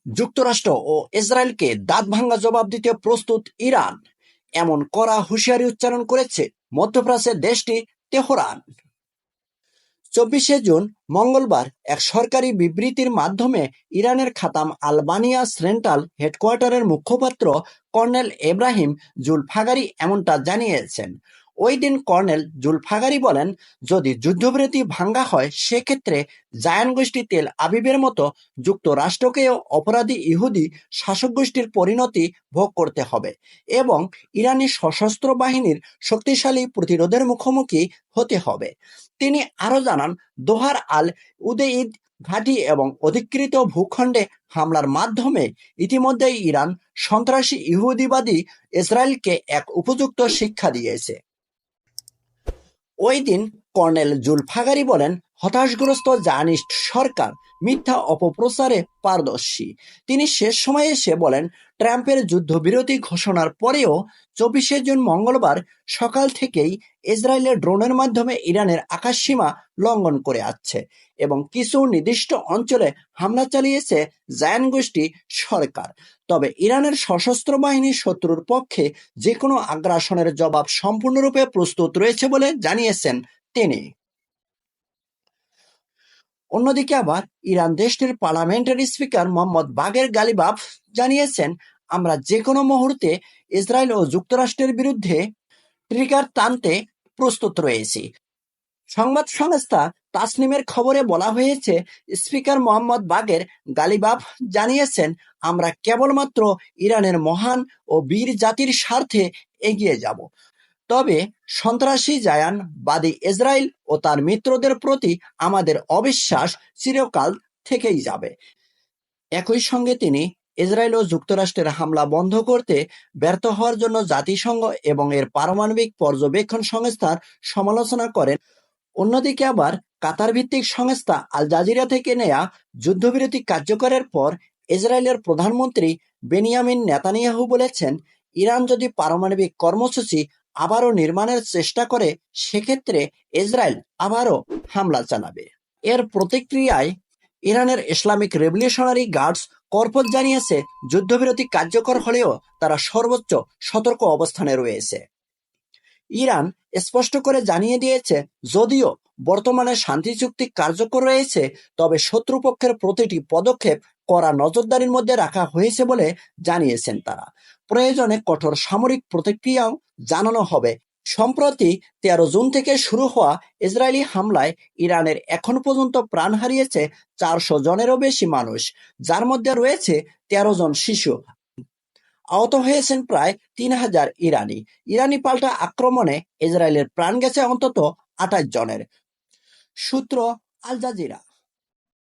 যুক্তরাষ্ট্র ও ইসরায়েলকে দাঁতভাঙা জবাব দিতে প্রস্তুত ইরান, এমন কড়া হুঁশিয়ারি উচ্চারণ করেছে মধ্যপ্রাচ্যের দেশটি তেহরান। 24শে জুন মঙ্গলবার এক সরকারি বিবৃতির মাধ্যমে ইরানের খাতাম আলবানিয়া সেন্ট্রাল হেডকোয়ার্টারের মুখপাত্র কর্নেল এব্রাহিম জুলফাগারি এমনটা জানিয়েছেন। ওই দিন কর্নেল জুলফাগারি বলেন, যদি যুদ্ধবিরতি ভাঙ্গা হয় সেক্ষেত্রে জায়ান গোষ্ঠী তেল আবিবের মতো যুক্তরাষ্ট্রকেও অপরাধী ইহুদি শাসক গোষ্ঠীর পরিণতি ভোগ করতে হবে এবং ইরানি সশস্ত্র বাহিনীর শক্তিশালী প্রতিরোধের মুখোমুখি হতে হবে। তিনি আরো জানান, দোহার আল উদেইদ ঘাঁটি এবং অধিকৃত ভূখণ্ডে হামলার মাধ্যমে ইতিমধ্যেই ইরান সন্ত্রাসী ইহুদিবাদী ইসরায়েলকে এক উপযুক্ত শিক্ষা দিয়েছে। ওই দিন কর্নেল জুলফাগারি বলেন, হতাশগ্রস্ত জায়নিস্ট সরকার মিথ্যা অপপ্রচারে পারদর্শী। তিনি শেষ সময়ে এসে বলেন, ট্রাম্পের যুদ্ধবিরতি ঘোষণার পরেও 24শে জুন মঙ্গলবার সকাল থেকেই ইসরায়েলের ড্রোনের মাধ্যমে ইরানের আকাশসীমা লঙ্ঘন করে আসছে এবং কিছু নির্দিষ্ট অঞ্চলে হামলা চালিয়েছে জায়ান গোষ্ঠী সরকার। তবে ইরানের সশস্ত্র বাহিনী শত্রুর পক্ষে যে কোনো আগ্রাসনের জবাব সম্পূর্ণরূপে প্রস্তুত রয়েছে বলে জানিয়েছেন তিনি। অন্যদিকে আবার ইরান দেশটির পার্লামেন্টের স্পিকার মোহাম্মদ বাগের গালিবাফ জানিয়েছেন, আমরা যে কোনো মুহূর্তে ইসরায়েল ও যুক্তরাষ্ট্রের বিরুদ্ধে ট্রিগার টানতে প্রস্তুত রয়েছি। সংবাদ সংস্থা তাসনিমের খবরে বলা হয়েছে, স্পিকার মোহাম্মদ বাগের গালিবাফ জানিয়েছেন, আমরা কেবলমাত্র ইরানের মহান ও বীর জাতির স্বার্থে এগিয়ে যাব। তবে সন্ত্রাসী জায়ানবাদী ইসরায়েল ও তার মিত্রদের প্রতি আমাদের অবিশ্বাস চিরকাল থেকেই যাবে। একই সঙ্গে তিনি ইসরায়েল ও যুক্তরাষ্ট্রের হামলা বন্ধ করতে ব্যর্থ হওয়ার জন্য জাতিসংঘ এবং এর পারমাণবিক পর্যবেক্ষণ সংস্থার সমালোচনা করেন। অন্যদিকে আবার কাতার ভিত্তিক সংস্থা আল জাজিরা থেকে নেয়া যুদ্ধবিরতি কার্যকরের পর ইসরায়েলের প্রধানমন্ত্রী বেনিয়ামিন নেতানিয়াহু বলেছেন, ইরান যদি পারমাণবিক কর্মসূচি আবারও নির্মাণের চেষ্টা করে সেক্ষেত্রে ইসরায়েল আবারও হামলা চালাবে। এর প্রতিক্রিয়ায় ইরানের ইসলামিক রেভলিউশনারি গার্ডস কর্পস জানিয়েছে, যুদ্ধবিরতি কার্যকর হলেও তারা সর্বোচ্চ সতর্ক অবস্থানে রয়েছে। ইরান স্পষ্ট করে জানিয়ে দিয়েছে, যদিও বর্তমানে শান্তি চুক্তি কার্যকর রয়েছে, তবে শত্রুপক্ষের প্রতিটি পদক্ষেপ কড়া নজরদারির মধ্যে রাখা হয়েছে বলে জানিয়েছেন তারা। প্রয়োজনে কঠোর সামরিক প্রতিক্রিয়াও জানানো হবে। সম্প্রতি 13 জুন থেকে শুরু হওয়া ইসরায়েলি হামলায় ইরানের এখন পর্যন্ত প্রাণ হারিয়েছে 400 জনেরও বেশি মানুষ, যার মধ্যে রয়েছে 13 জন শিশু। আহত হয়েছেন প্রায় 3000 ইরানি পাল্টা আক্রমণে ইসরায়েলের প্রাণ গেছে অন্তত 28 জনের। সূত্র আল জাজিরা।